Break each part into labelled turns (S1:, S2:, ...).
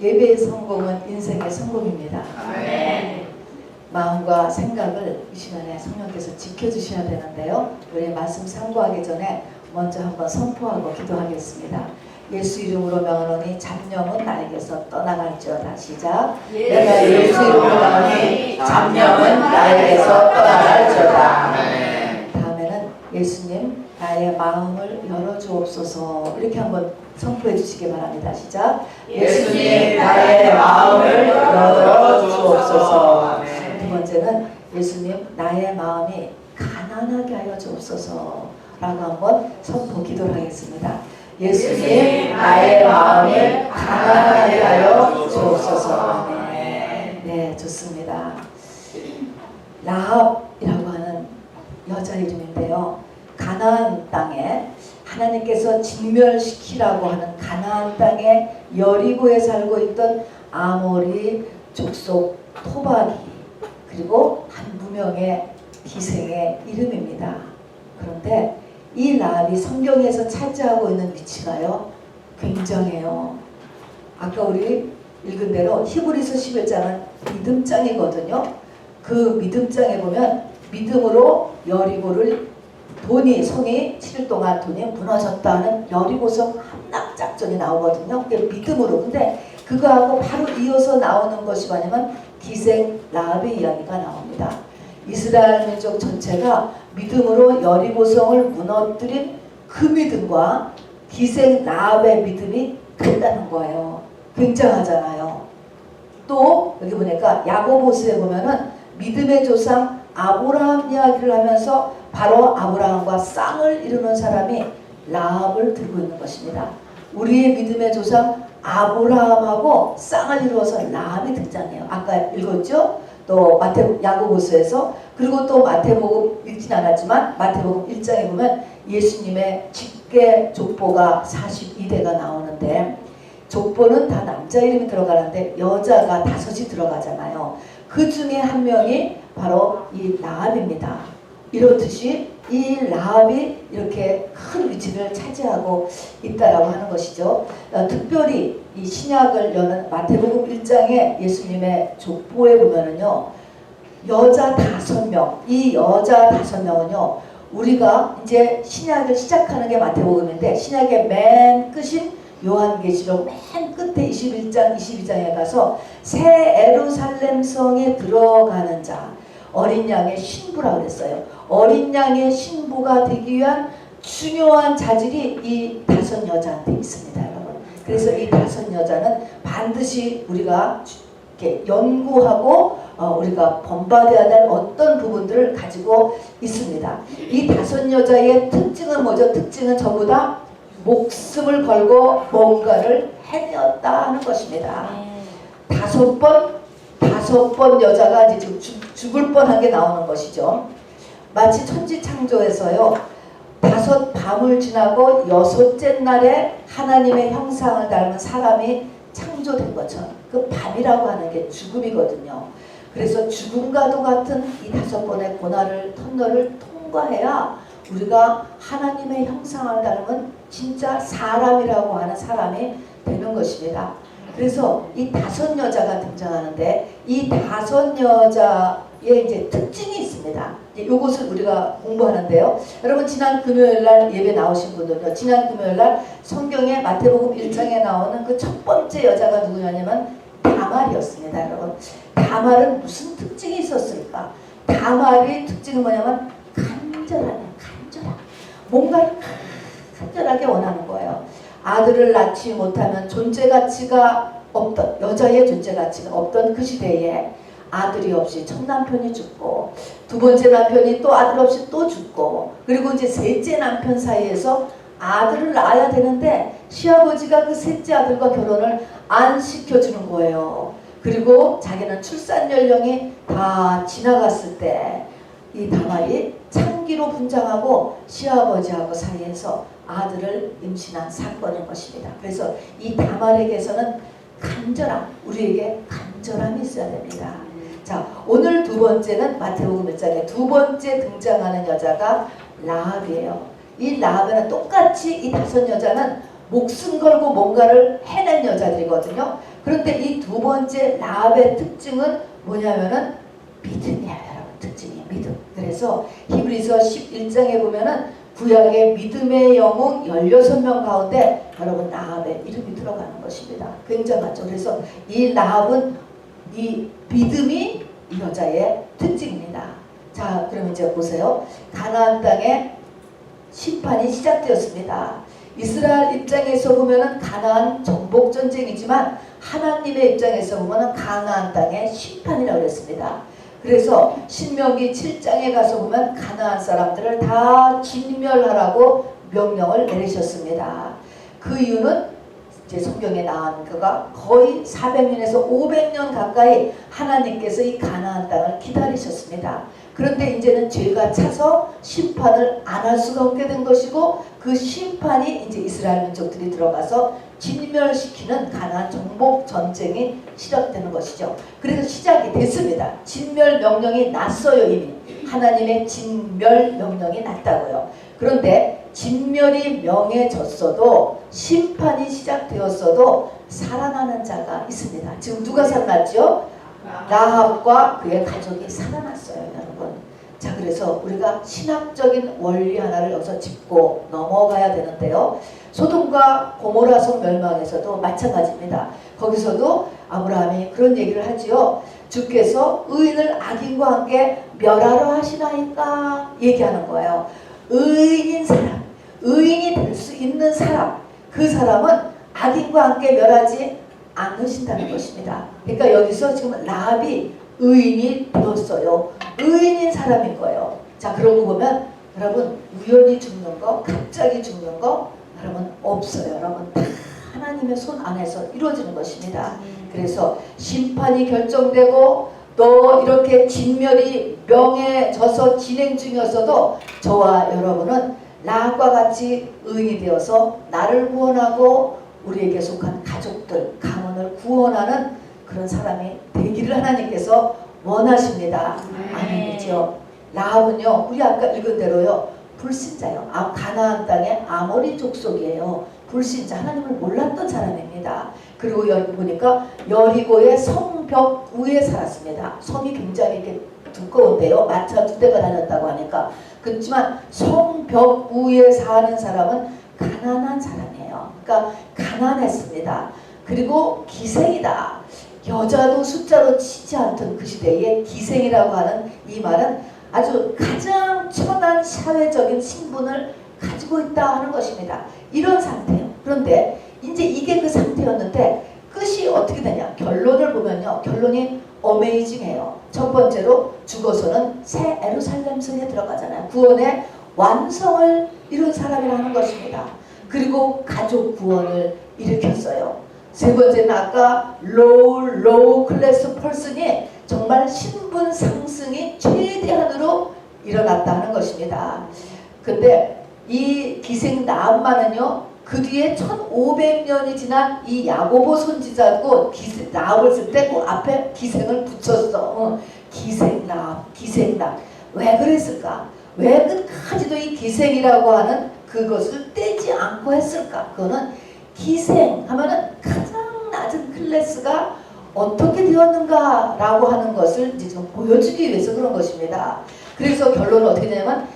S1: 예배의 성공은 인생의 성공입니다.
S2: 아멘.
S1: 마음과 생각을 이 시간에 성령께서 지켜주셔야 되는데요. 우리 말씀 참고하기 전에 먼저 한번 선포하고 기도하겠습니다. 예수 이름으로 명하노니 잡념은 나에게서 떠나갈지어다. 시작. 내가 예수 이름으로 명하노니 잡념은 나에게서 떠나갈지어다. 다음에는 예수님 나의 마음을 열어주옵소서. 이렇게 한번 선포해 주시기 바랍니다. 시작.
S2: 예수님 나의 마음을 열어주옵소서.
S1: 두 번째는 예수님 나의 마음이 가난하게 하여 주옵소서 라고 한번 선포 기도를 하겠습니다. 예수님 나의 마음을 가난하게 하여 주옵소서. 네, 좋습니다. 라합이라고 하는 여자 이름인데요. 가나안 땅에 하나님께서 진멸시키라고 하는 가나안 땅에 여리고에 살고 있던 아모리 족속 토박이 그리고 한 무명의 기생의 이름입니다. 그런데 이 라합이 성경에서 차지하고 있는 위치가요 굉장해요. 아까 우리 읽은 대로 히브리서 11장은 믿음장이거든요. 그 믿음장에 보면 믿음으로 여리고를 성이 7일 동안 돈이 무너졌다는 여리고성 함락작전이 나오거든요. 그게 믿음으로. 근데 그거하고 바로 이어서 나오는 것이 뭐냐면 기생 라합의 이야기가 나옵니다. 이스라엘 민족 전체가 믿음으로 여리고성을 무너뜨린 그 믿음과 기생 라합의 믿음이 같다는 거예요. 굉장하잖아요. 또 여기 보니까 야고보서에 보면은 믿음의 조상 아브라함 이야기를 하면서 바로 아브라함과 쌍을 이루는 사람이 라합을 들고 있는 것입니다. 우리의 믿음의 조상 아브라함하고 쌍을 이루어서 라합이 등장해요. 아까 읽었죠? 또 야고보서에서 그리고 또 마태복음 읽진 않았지만 마태복음 1장에 보면 예수님의 직계 족보가 42대가 나오는데 족보는 다 남자 이름이 들어가는데 여자가 5이 들어가잖아요. 그 중에 한 명이 바로 이 라합입니다. 이렇듯이 이 라합이 이렇게 큰 위치를 차지하고 있다라고 하는 것이죠. 특별히 이 신약을 여는 마태복음 1장에 예수님의 족보에 보면은요. 여자 5명, 이 여자 5명은요. 우리가 이제 신약을 시작하는 게 마태복음인데 신약의 맨 끝인 요한계시록 맨 끝에 21장, 22장에 가서 새 예루살렘 성에 들어가는 자 어린 양의 신부라고 그랬어요. 어린 양의 신부가 되기 위한 중요한 자질이 이 5 여자한테 있습니다, 여러분. 그래서 이 5 여자는 반드시 우리가 이렇게 연구하고 우리가 본받아야 될 어떤 부분들을 가지고 있습니다. 이 5 여자의 특징은 뭐죠? 특징은 전부 다 목숨을 걸고 뭔가를 해내었다 하는 것입니다. 5번 여자가 이제 지금 죽을 뻔한 게 나오는 것이죠. 마치 천지창조에서요 5 밤을 지나고 6째 날에 하나님의 형상을 닮은 사람이 창조된 것처럼 그 밤이라고 하는 게 죽음이거든요. 그래서 죽음과도 같은 이 5번의 고난을 터널을 통과해야 우리가 하나님의 형상을 닮은 진짜 사람이라고 하는 사람이 되는 것입니다. 그래서 이 5 여자가 등장하는데 이 5 여자의 이제 특징이 있습니다. 이것을 우리가 공부하는데요. 여러분 지난 금요일날 예배 나오신 분들요. 지난 금요일날 성경의 마태복음 1장에 나오는 그 첫 번째 여자가 누구냐면 다말이었습니다. 여러분 다말은 무슨 특징이 있었을까? 다말의 특징은 뭐냐면 간절함. 뭔가 간절하게 원하는 거예요. 아들을 낳지 못하면 존재가치가 없던 여자의 존재가치가 없던 그 시대에 아들이 없이 첫 남편이 죽고 2번째 남편이 또 아들 없이 또 죽고 그리고 이제 3째 남편 사이에서 아들을 낳아야 되는데 시아버지가 그 3째 아들과 결혼을 안 시켜주는 거예요. 그리고 자기는 출산 연령이 다 지나갔을 때 이 다말이 창기로 분장하고 시아버지하고 사이에서 아들을 임신한 사건인 것입니다. 그래서 이 다말에게서는 간절함, 우리에게 간절함이 있어야 됩니다. 자, 오늘 2번째는 마태복음 1장에 2번째 등장하는 여자가 라합이에요. 이 라합은 똑같이 이 5 여자는 목숨 걸고 뭔가를 해낸 여자들이거든요. 그런데 이 두 번째 라합의 특징은 뭐냐면은 믿음이에요. 여러분, 특징이 믿음. 그래서 히브리서 11장에 보면은 구약의 믿음의 영웅 16명 가운데 여러분 라합의 이름이 들어가는 것입니다. 굉장하죠. 그래서 이 라합은 이 믿음이 이 여자의 특징입니다. 자, 그럼 이제 보세요. 가나안 땅에 심판이 시작되었습니다. 이스라엘 입장에서 보면은 가나안 정복 전쟁이지만 하나님의 입장에서 보면은 가나안 땅의 심판이라고 그랬습니다. 그래서 신명기 7장에 가서 보면 가나안 사람들을 다 진멸하라고 명령을 내리셨습니다. 그 이유는 이제 성경에 나온 그가 거의 400년에서 500년 가까이 하나님께서 이 가나안 땅을 기다리셨습니다. 그런데 이제는 죄가 차서 심판을 안 할 수가 없게 된 것이고 그 심판이 이제 이스라엘 민족들이 들어가서 진멸시키는 가나안 정복 전쟁이 시작되는 것이죠. 그래서 시작이 됐습니다. 진멸 명령이 났어요. 이미 하나님의 진멸 명령이 났다고요. 그런데 진멸이 명해졌어도 심판이 시작되었어도 살아나는 자가 있습니다. 지금 누가 살아났죠? 라합과 그의 가족이 살아났어요, 여러분. 자, 그래서 우리가 신학적인 원리 하나를 여기서 짚고 넘어가야 되는데요. 소돔과 고모라 성 멸망에서도 마찬가지입니다. 거기서도 아브라함이 그런 얘기를 하지요. 주께서 의인을 악인과 함께 멸하러 하시나이까 얘기하는 거예요. 의인인 사람, 의인이 될 수 있는 사람, 그 사람은 악인과 함께 멸하지 않으신다는 것입니다. 그러니까 여기서 지금 라합이 의인이 되었어요. 의인인 사람인 거예요. 자, 그러고 보면 여러분 우연히 죽는 거, 갑자기 죽는 거 여러분 없어요. 여러분 다 하나님의 손 안에서 이루어지는 것입니다. 그래서 심판이 결정되고 또 이렇게 진멸이 명해져서 진행 중이었어도 저와 여러분은 라합과 같이 의인이 되어서 나를 구원하고 우리에게 속한 가족들, 가문을 구원하는 그런 사람이 되기를 하나님께서 원하십니다. 아멘이죠. 라합은요, 우리 아까 읽은 대로요, 불신자요. 가나안 땅의 아모리 족속이에요. 불신자, 하나님을 몰랐던 사람입니다. 그리고 여기 보니까 여리고의 성벽 위에 살았습니다. 성이 굉장히 이렇게 두꺼운데요. 마차 2대가 다녔다고 하니까. 그렇지만 성벽 위에 사는 사람은 가난한 사람이에요. 그러니까 가난했습니다. 그리고 기생이다. 여자도 숫자로 치지 않던 그 시대에 기생이라고 하는 이 말은 아주 가장 천한 사회적인 신분을 가지고 있다 하는 것입니다. 이런 상태예요. 그런데 이제 이게 그 상태였는데 끝이 어떻게 되냐. 결론을 보면요. 결론이 어메이징해요. 첫 번째로 죽어서는 새 예루살렘 성에 들어가잖아요. 구원의 완성을 이룬 사람이라는 것입니다. 그리고 가족 구원을 일으켰어요. 세 번째는 아까 로우 클래스 펄슨이 정말 신분 상승이 최대한으로 일어났다는 것입니다. 근데 이 기생 라합만은요, 그 뒤에 1500년이 지난 이 야고보 선지자고 라합을 쓸 때 그 앞에 기생을 붙였어. 기생 라합. 왜 그랬을까? 왜 끝까지도 이 기생이라고 하는 그것을 떼지 않고 했을까? 그거는 기생 하면은 가장 낮은 클래스가 어떻게 되었는가 라고 하는 것을 이제 좀 보여주기 위해서 그런 것입니다. 그래서 결론은 어떻게 되냐면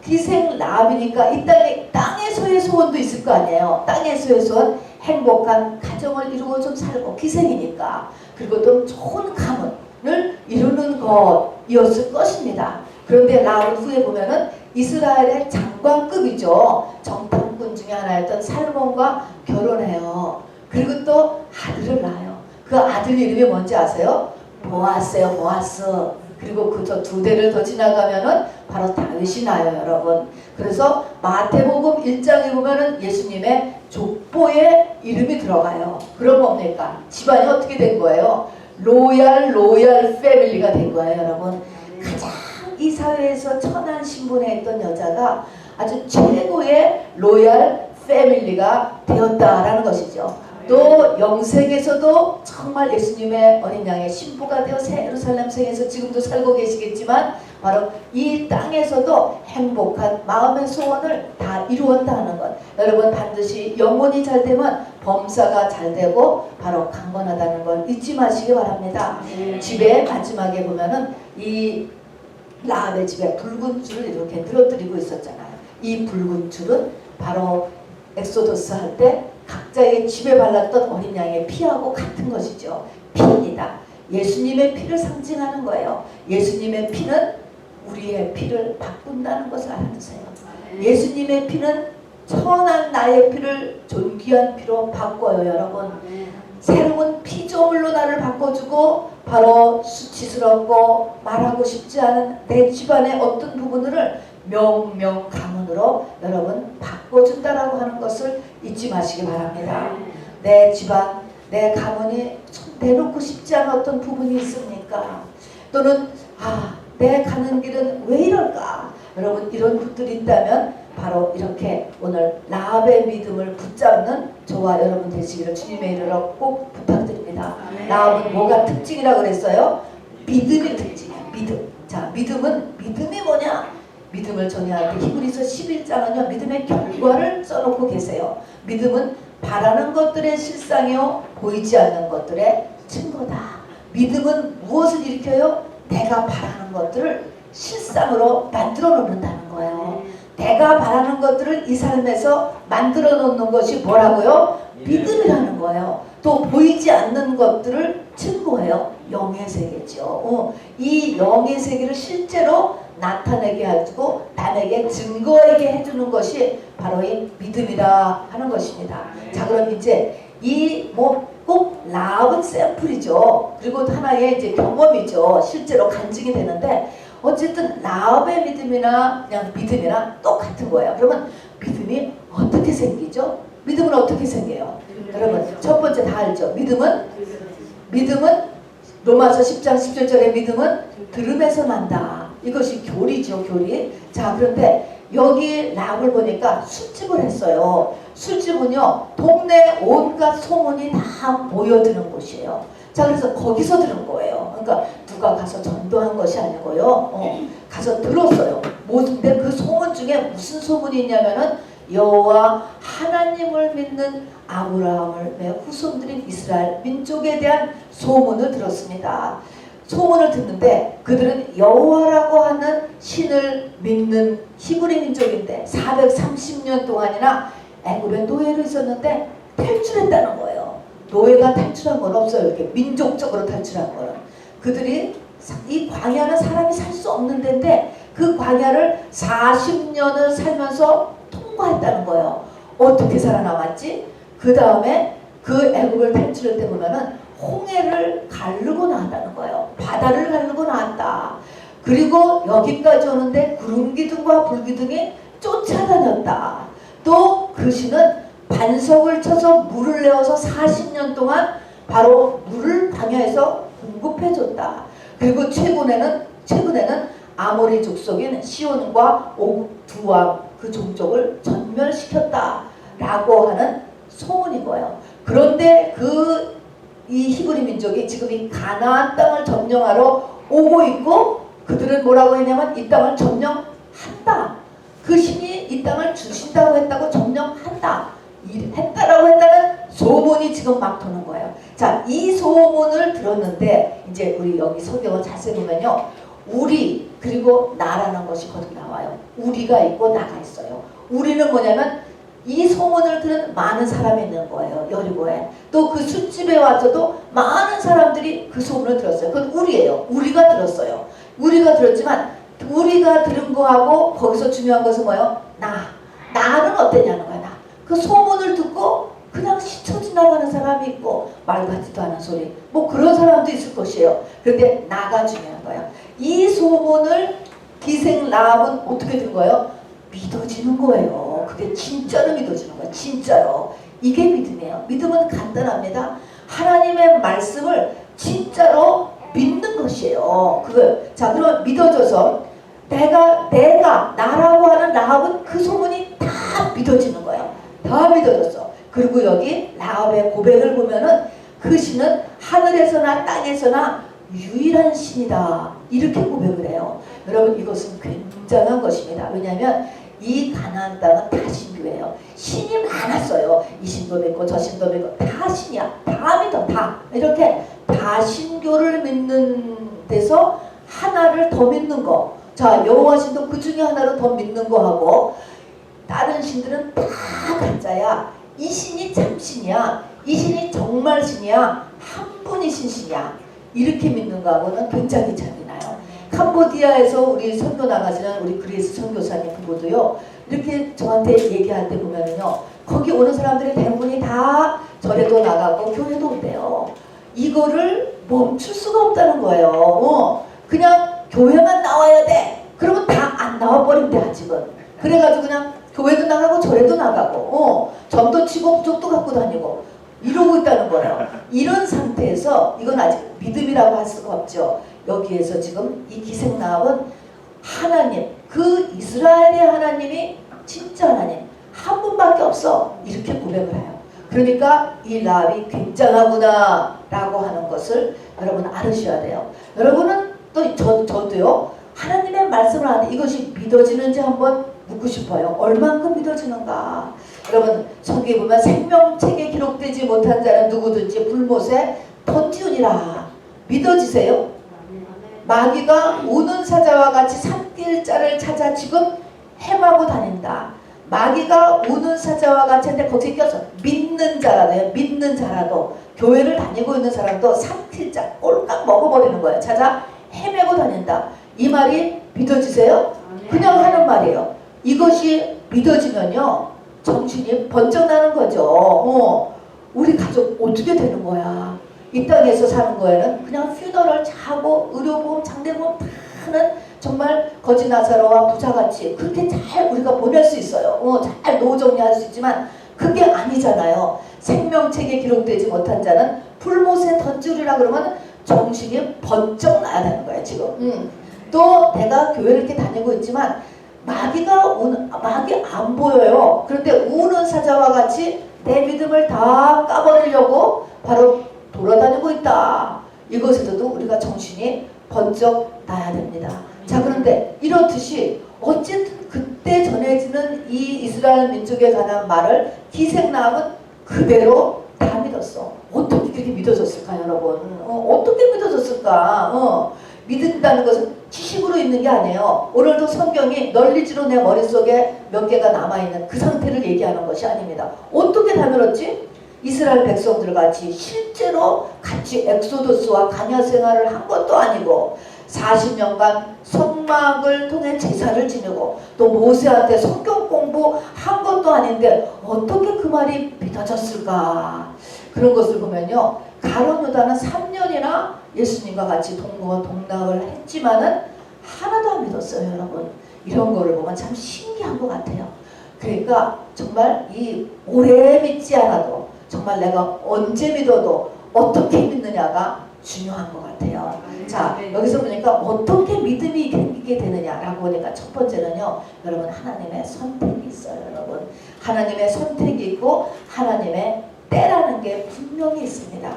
S1: 기생 라합이니까 이 땅에서의 소원도 있을 거 아니에요. 땅에서의 소원, 행복한 가정을 이루고 좀 살고 기생이니까. 그리고 또 좋은 가문을 이루는 것이었을 것입니다. 그런데 라합 후에 보면은 이스라엘의 장관급이죠. 정탐꾼 중에 하나였던 살몬과 결혼해요. 그리고 또 아들을 낳아요. 그 아들 이름이 뭔지 아세요? 보아스예요. 보아스. 그리고 그저 2대를 더 지나가면은 바로 다윗이 나요, 여러분. 그래서 마태복음 1장에 보면은 예수님의 족보에 이름이 들어가요. 그럼 뭡니까? 집안이 어떻게 된 거예요? 로얄 패밀리가 된 거예요, 여러분. 가장 이 사회에서 천한 신분에 있던 여자가 아주 최고의 로얄 패밀리가 되었다라는 것이죠. 또 영생에서도 정말 예수님의 어린 양의 신부가 되어 새 예루살렘 성에서 지금도 살고 계시겠지만 바로 이 땅에서도 행복한 마음의 소원을 다 이루었다는 것. 여러분 반드시 영혼이 잘 되면 범사가 잘 되고 바로 강건하다는 걸 잊지 마시기 바랍니다. 집에 마지막에 보면은 이 라합의 집에 붉은 줄을 이렇게 늘어뜨리고 있었잖아요. 이 붉은 줄은 바로 엑소더스 할 때 각자의 집에 발랐던 어린 양의 피하고 같은 것이죠. 피입니다. 예수님의 피를 상징하는 거예요. 예수님의 피는 우리의 피를 바꾼다는 것을 알아두세요. 예수님의 피는 천한 나의 피를 존귀한 피로 바꿔요, 여러분. 새로운 피조물로 나를 바꿔주고 바로 수치스럽고 말하고 싶지 않은 내 집안의 어떤 부분을 명명 가문으로 여러분 바꿔준다라고 하는 것을 잊지 마시기 바랍니다. 내 집안, 내 가문이 내놓고 싶지 않은 어떤 부분이 있습니까? 또는 내 가는 길은 왜 이럴까? 여러분 이런 분들이 있다면 바로 이렇게 오늘 라합의 믿음을 붙잡는 저와 여러분 되시기를 주님의 이름으로 꼭 부탁드립니다. 라합은 뭐가 특징이라고 그랬어요? 믿음이 특징이야. 믿음. 자, 믿음이 뭐냐? 믿음을 전해할 때 히브리서 11장은요 믿음의 결과를 써놓고 계세요. 믿음은 바라는 것들의 실상이요 보이지 않는 것들의 증거다. 믿음은 무엇을 일으켜요? 내가 바라는 것들을 실상으로 만들어 놓는다는 거예요. 내가 바라는 것들을 이 삶에서 만들어 놓는 것이 뭐라고요? 믿음이라는 거예요. 또 보이지 않는 것들을 증거해요. 영의 세계죠. 이 영의 세계를 실제로 나타내게 해주고 남에게 증거하게 해주는 것이 바로 이 믿음이라 하는 것입니다. 자, 그럼 이제 이 꼭 라합은 샘플이죠. 그리고 하나의 이제 경험이죠. 실제로 간증이 되는데 어쨌든 라합의 믿음이나 그냥 믿음이랑 똑같은 거예요. 그러면 믿음이 어떻게 생기죠? 믿음은 어떻게 생겨요? 여러분 첫 번째 다 알죠? 믿음은 로마서 10장 17절의 믿음은 들음에서 난다. 이것이 교리죠, 교리. 자, 그런데 여기 라합을 보니까 술집을 했어요. 술집은요 동네 온갖 소문이 다 모여드는 곳이에요. 자, 그래서 거기서 들은 거예요. 그러니까 누가 가서 전도한 것이 아니고요. 가서 들었어요. 근데 그 소문 중에 무슨 소문이 있냐면은 여호와 하나님을 믿는 아브라함의 후손들인 이스라엘 민족에 대한 소문을 들었습니다. 소문을 듣는데 그들은 여호와라고 하는 신을 믿는 히브리 민족인데 430년 동안이나 애굽에 노예로 있었는데 탈출했다는 거예요. 노예가 탈출한 건 없어요. 이렇게 민족적으로 탈출한 거는. 그들이 이 광야는 사람이 살 수 없는 데인데 그 광야를 40년을 살면서 통과했다는 거예요. 어떻게 살아남았지? 그 다음에 그 애굽을 탈출할 때 보면은 홍해를 가르고 나왔다는 거예요. 바다를 가르고 나왔다. 그리고 여기까지 오는데 구름기둥과 불기둥이 쫓아다녔다. 또 그 신은 반석을 쳐서 물을 내어서 40년 동안 바로 물을 광야에서 공급해줬다. 그리고 최근에는 아모리 족속인 시온과 옥 두 왕 그 종족을 전멸시켰다라고 하는 소문인 거예요. 그런데 이 히브리 민족이 지금 이 가나안 땅을 점령하러 오고 있고 그들은 뭐라고 했냐면 이 땅을 점령한다. 그 신이 이 땅을 주신다고 했다고 점령한다. 했다라고 했다는 소문이 지금 막 도는 거예요. 자, 이 소문을 들었는데 이제 우리 여기 성경을 자세히 보면요. 우리 그리고 나라는 것이 거듭 나와요. 우리가 있고 나가 있어요. 우리는 뭐냐면 이 소문을 들은 많은 사람이 있는 거예요. 여리고에. 또 그 술집에 와서도 많은 사람들이 그 소문을 들었어요. 그건 우리예요. 우리가 들었어요. 우리가 들었지만 우리가 들은 거하고 거기서 중요한 것은 뭐예요? 나는 어땠냐는 거야. 나. 그 소문을 듣고 그냥 스쳐 지나가는 사람이 있고 말 같지도 않은 소리 뭐 그런 사람도 있을 것이에요. 그런데 나가 중요한 거예요. 이 소문을 기생 라합은 어떻게 된 거예요? 믿어지는 거예요. 그게 진짜로 믿어지는 거예요. 진짜로. 이게 믿음이에요. 믿음은 간단합니다. 하나님의 말씀을 진짜로 믿는 것이에요. 자, 그럼 믿어져서 내가 나라고 하는 라합은 그 소문이 다 믿어지는 거예요. 다 믿어졌어. 그리고 여기 라합의 고백을 보면은 그 신은 하늘에서나 땅에서나 유일한 신이다. 이렇게 고백을 해요. 여러분 이것은 굉장한 것입니다. 왜냐하면 이 가나안 땅은 다 신교예요. 신이 많았어요. 이 신도 믿고 저 신도 믿고 다 신이야. 다 믿어. 다. 이렇게 다 신교를 믿는 데서 하나를 더 믿는 거. 자, 여호와 신도 그 중에 하나를 더 믿는 거 하고 다른 신들은 다 가짜야. 이 신이 참 신이야. 이 신이 정말 신이야. 한 분이신 신이야. 이렇게 믿는 거하고는 굉장히 차이 나요. 캄보디아에서 우리 선교 나가시는 우리 그리스 선교사님 부부도요. 이렇게 저한테 얘기할 때 보면은요. 거기 오는 사람들이 대부분이 다 절에도 나가고 교회도 온대요. 이거를 멈출 수가 없다는 거예요. 그냥 교회만 나와야 돼. 그러면 다 안 나와버린대 아직은. 그래가지고 그냥 교회도 나가고 절에도 나가고 점도 치고 부적도 갖고 다니고 이러고 있다는 거예요. 이런 상태에서 이건 아직 믿음이라고 할 수가 없죠. 여기에서 지금 이 기생나합은 하나님, 그 이스라엘의 하나님이 진짜 하나님 한 분밖에 없어. 이렇게 고백을 해요. 그러니까 이 라합이 굉장하구나 라고 하는 것을 여러분 알으셔야 돼요. 여러분은 또 저도요. 하나님의 말씀을 하는데 이것이 믿어지는지 한번 묻고 싶어요. 얼만큼 믿어지는가. 여러분 성경에 보면 생명책에 기록되지 못한 자는 누구든지 불못에 던지우니라. 믿어지세요? 마귀가 우는 사자와 같이 산길 자를 찾아 지금 헤매고 다닌다. 마귀가 우는 사자와 같이 한데 거기에 껴서 믿는 자라도요. 믿는 자라도 교회를 다니고 있는 사람도 산길자 꼴깍 먹어버리는 거예요. 찾아 헤매고 다닌다. 이 말이 믿어지세요? 그냥 하는 말이에요. 이것이 믿어지면요. 정신이 번쩍 나는 거죠. 우리 가족 어떻게 되는 거야. 이 땅에서 사는 거에는 그냥 퓨너럴 자고 의료보험 장대보험 다 하는 정말 거지 나사로와 부자같이 그렇게 잘 우리가 보낼 수 있어요. 잘 노후 정리할 수 있지만 그게 아니잖아요. 생명책에 기록되지 못한 자는 불못에 던지리라 그러면 정신이 번쩍 나야 되는 거예요 지금. 또 내가 교회를 이렇게 다니고 있지만 마귀 안 보여요. 그런데 우는 사자와 같이 내 믿음을 다 까버리려고 바로 돌아다니고 있다. 이것에서도 우리가 정신이 번쩍 나야 됩니다. 자, 그런데 이렇듯이 어쨌든 그때 전해지는 이 이스라엘 민족에 관한 말을 기생나합은 그대로 다 믿었어. 어떻게 그렇게 믿어졌을까 여러분? 어떻게 믿어졌을까? 믿는다는 것은 지식으로 있는 게 아니에요. 오늘도 성경이 널리지로 내 머릿속에 몇 개가 남아있는 그 상태를 얘기하는 것이 아닙니다. 어떻게 다 들었지? 이스라엘 백성들 같이 실제로 같이 엑소더스와 가냐 생활을 한 것도 아니고 40년간 성막을 통해 제사를 지내고 또 모세한테 성경 공부한 것도 아닌데 어떻게 그 말이 믿어졌을까? 그런 것을 보면요. 가룟 유다는 3년이나 예수님과 같이 동거와 동락을 했지만은 하나도 안 믿었어요, 여러분. 이런 거를 보면 참 신기한 것 같아요. 그러니까 정말 이 오래 믿지 않아도 정말 내가 언제 믿어도 어떻게 믿느냐가 중요한 것 같아요. 자, 여기서 보니까 어떻게 믿음이 생기게 되느냐라고 보니까 첫 번째는요, 여러분 하나님의 선택이 있어요, 여러분. 하나님의 선택이 있고 하나님의 때라는 게 분명히 있습니다.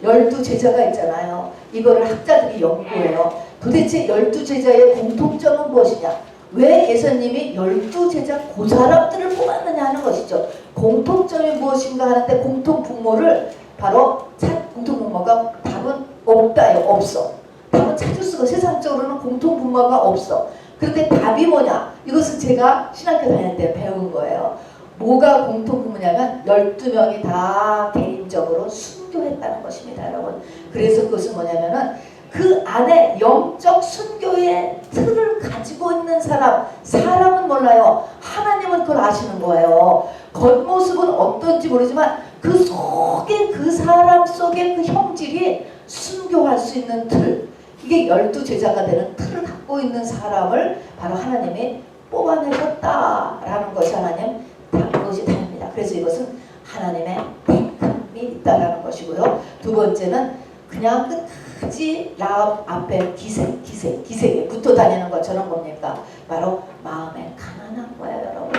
S1: 12제자가 있잖아요. 이거를 학자들이 연구해요. 도대체 12제자의 공통점은 무엇이냐? 왜 예수님이 12제자 그 사람들을 뽑았느냐 하는 것이죠. 공통점이 무엇인가 하는데 공통분모를 바로 공통분모가 답은 없다요. 없어. 답은 찾을 수가 세상적으로는 공통분모가 없어. 그런데 답이 뭐냐? 이것은 제가 신학교 다닐 때 배운 거예요. 뭐가 공통분모냐면 12명이 다 개인적으로 순교했다는 것입니다, 여러분. 그래서 그것은 뭐냐면은 그 안에 영적 순교의 틀을 가지고 있는 사람은 몰라요. 하나님은 그걸 아시는 거예요. 겉모습은 어떤지 모르지만 그 속에 그 사람 속에 그 형질이 순교할 수 있는 틀, 이게 12제자가 되는 틀을 갖고 있는 사람을 바로 하나님이 뽑아내셨다라는 것이 그것이 다릅니다. 그래서 이것은 하나님의 택함이 있다라는 것이고요. 두 번째는 그냥 끝까지 라합 앞에 기생에 붙어 다니는 것처럼 뭡니까? 바로 마음에 가난한 거예요, 여러분.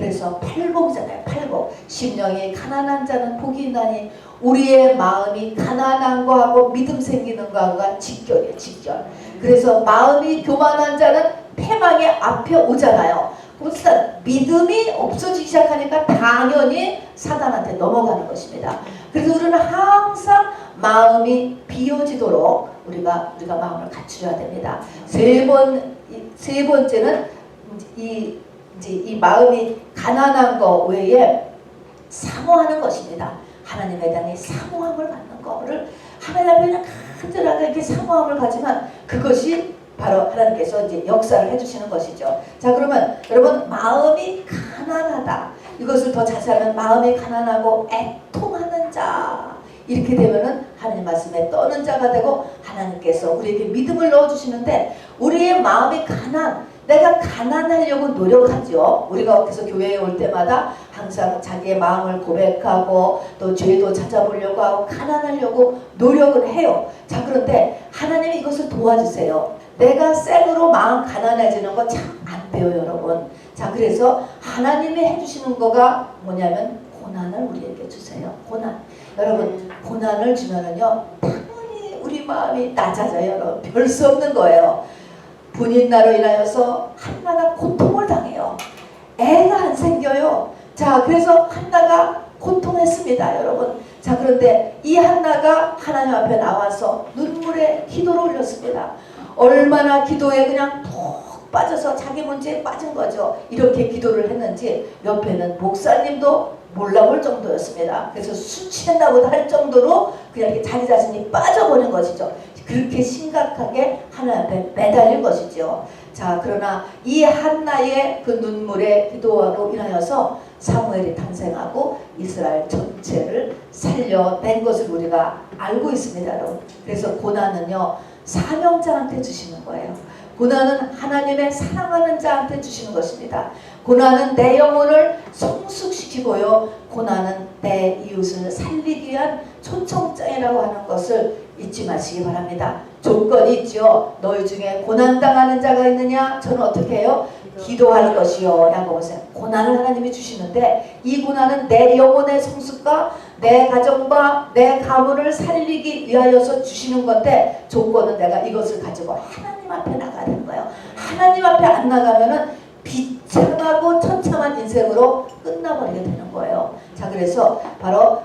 S1: 그래서 팔복이잖아요. 팔복. 심령이 가난한 자는 복이 있나니 우리의 마음이 가난한 거하고 믿음 생기는 거하고가 직결이에요. 직결. 그래서 마음이 교만한 자는 패망의 앞에 오잖아요. 그래서 믿음이 없어지기 시작하니까 당연히 사단한테 넘어가는 것입니다. 그래서 우리는 항상 마음이 비워지도록 우리가 마음을 갖추어야 됩니다. 세 번째는 이 마음이 가난한 거 외에 사모하는 것입니다. 하나님에 대한 사모함을 갖는 거를 하나님 앞에 그냥 간절하게 이렇게 사모함을 가지면 그것이 바로 하나님께서 이제 역사를 해주시는 것이죠. 자, 그러면 여러분 마음이 가난하다. 이것을 더 자세하면 마음이 가난하고 애통하는 자. 이렇게 되면은 하나님 말씀에 떠는 자가 되고 하나님께서 우리에게 믿음을 넣어주시는데 우리의 마음이 내가 가난하려고 노력하죠. 우리가 그래서 교회에 올 때마다 항상 자기의 마음을 고백하고 또 죄도 찾아보려고 하고 가난하려고 노력을 해요. 자, 그런데 하나님이 이것을 도와주세요. 내가 생으로 마음 가난해지는 거 참 안 돼요, 여러분. 자, 그래서 하나님이 해주시는 거가 뭐냐면 고난을 우리에게 주세요. 고난. 여러분, 고난을 주면은요, 당연히 우리 마음이 낮아져요, 여러분. 별 수 없는 거예요. 분인나로 인하여서 한나가 고통을 당해요. 애가 안 생겨요. 자, 그래서 한나가 고통했습니다, 여러분. 자, 그런데 이 한나가 하나님 앞에 나와서 눈물에 기도를 올렸습니다. 얼마나 기도에 그냥 푹 빠져서 자기 문제에 빠진 거죠. 이렇게 기도를 했는지 옆에는 목사님도 몰라볼 정도였습니다. 그래서 술 취했나 보다 할 정도로 그냥 이렇게 자기 자신이 빠져버린 것이죠. 그렇게 심각하게 하나님 앞에 매달린 것이죠. 자, 그러나 이 한나의 그 눈물의 기도로 인하여서 사무엘이 탄생하고 이스라엘 전체를 살려낸 것을 우리가 알고 있습니다, 여러분. 그래서 고난은요, 사명자한테 주시는 거예요. 고난은 하나님의 사랑하는 자한테 주시는 것입니다. 고난은 내 영혼을 성숙시키고요, 고난은 내 이웃을 살리기 위한 초청장이라고 하는 것을 잊지 마시기 바랍니다. 조건이 있죠. 너희 중에 고난당하는 자가 있느냐? 저는 어떻게 해요? 기도할 것이요. 야고보서 고난을 하나님이 주시는데 이 고난은 내 영혼의 성숙과 내 가정과 내 가문을 살리기 위하여서 주시는 건데 조건은 내가 이것을 가지고 하나님 앞에 나가야 되는 거예요. 하나님 앞에 안 나가면은 비참하고 처참한 인생으로 끝나버리게 되는 거예요. 자, 그래서 바로